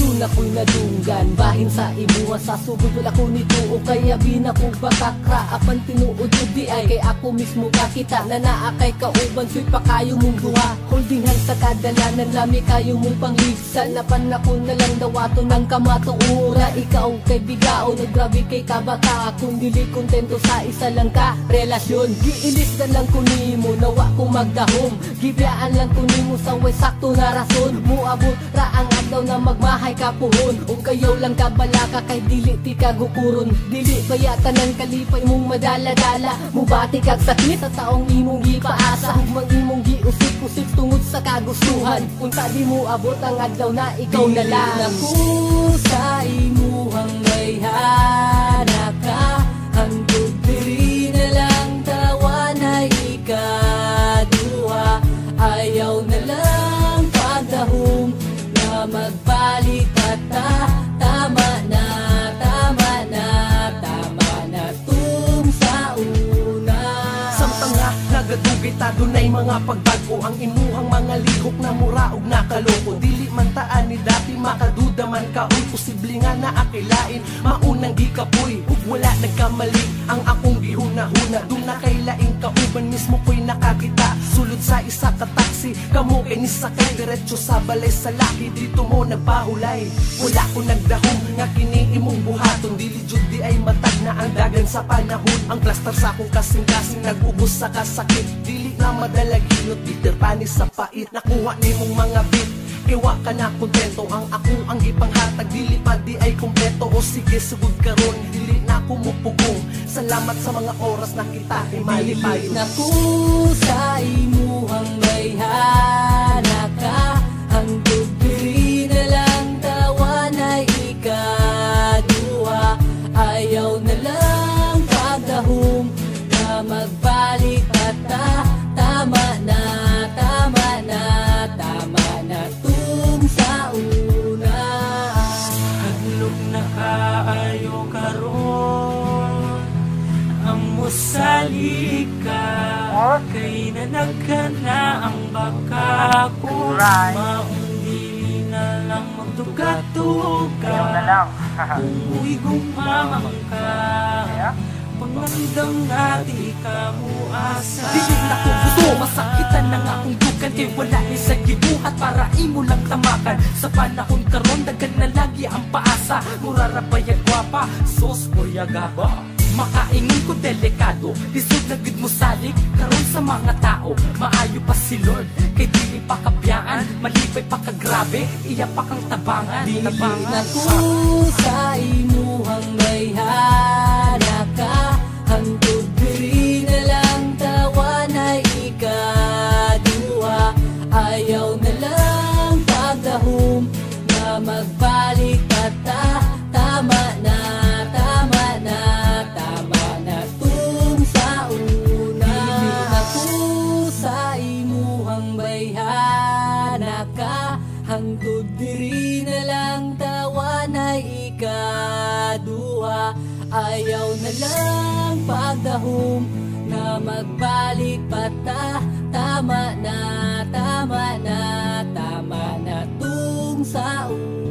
Doon ako'y nadunggan, bahin sa imuha. Sa subod wala ko nito o kaya binako bakakra. Apan tinuod ko di ay kay ako mismo kakita. Na naakay kauban, suy pa kayo mong duha. Holding hand sa kadalanan, lami kayo mong pangligsa. Napan ako na lang dawato ng kamatuura. Ikaw kay bigao, naggrabe kay kabaka. Kung dili kontento sa isa lang ka relasyon. Giilis na lang ko nimo, nawa ko magdahom. Gibiyaan lang ko nimo sa way sakto na rason. Muabot ra ang adlaw na magmahay kapuhon. O kayaw lang kabalaka kay dili ti kagukuron. Dili bayatan ng kalipay mong madala-dala. Mubati kag sakit sa taong imong gipaasa. Hugmang imong giusik-usik tungod sa kagustuhan. Unta di mo abot ang adlaw na ikaw na lang. Di ako sa imuhang bayhana ka. Hangtod diri na lang tawa na ikaduha. Ayaw na lang pagdahom na magpalit at tama na, tama na, tama na tung sa una. Samtang nga nagadugay ta dunay mga pagbago. Ang imuhang mga lihok na muraog na kaloko. Dili man taan ni dati makaduda man kaon. Posible nga na akilain maunang gikapoy. Ug wala nagkamali ang akong gihuna-huna. Doon na kay laing kauban mismo ko'y nakakita. Sulod sa isa ka taxi, kamo kay nisakay. Diretso sa balay sa laki, dito mo nagpahulay. Wala ko nagdahom nga kini imong buhaton. Dili jud di ay matag na ang dagan sa panahon. Ang plaster sa akong kasing-kasing nag-ubos sa kasakit. Dili na madalaginot, bitter panis sa pait. Nakuha nimong mga beat, kiwa ka na kontento. Ang ako ang ipanghatag, dili pa di ay kompleto. O sige sugod karon, dili na ako mupugong. Salamat sa mga oras na kita imalipayo. Dili na ko sa imuhang bayhana ka. Hangtod diri na lang tawa na ikaduha. Ayaw na lang pagdahom na magbalik at tama na, tama na, tama na tung sa una. Hadlok na kaayo karon amo salika. Kay nanagkana ang baka ko. Maundi na lang magtuga-tuga. Umuwi gumamang ka. Pangandang nga di ka muasa. Dili na ko gusto, masakitan na nga akong dugan. Kay wala ni sa gibuhat para imo lang tamakan. Sa panahon karon dagan na lagi ang paasa. Murarapayag gwapa, sos o yagaba. Makaingon ko delikado, lisod na gid mo salig karon sa mga tao. Maayo pa si Lord, kay dili pa kabiyaan. Malipay pa kagrabe, iya pa kang tabangan. Dili na ko sa imuhang bayhana ka. Hangtod diri na lang tawa na ikaduha. Ayaw na lang pagdahom na magbalik at tama na, tama na, tama na tung sa una. Dili na ko sa imuhang bayhana ka. Hangtod diri na lang tawa na ikaduha. Ayaw na lang pagdahom na magbalik pata. Tama na, tama na, tama na tung sa una.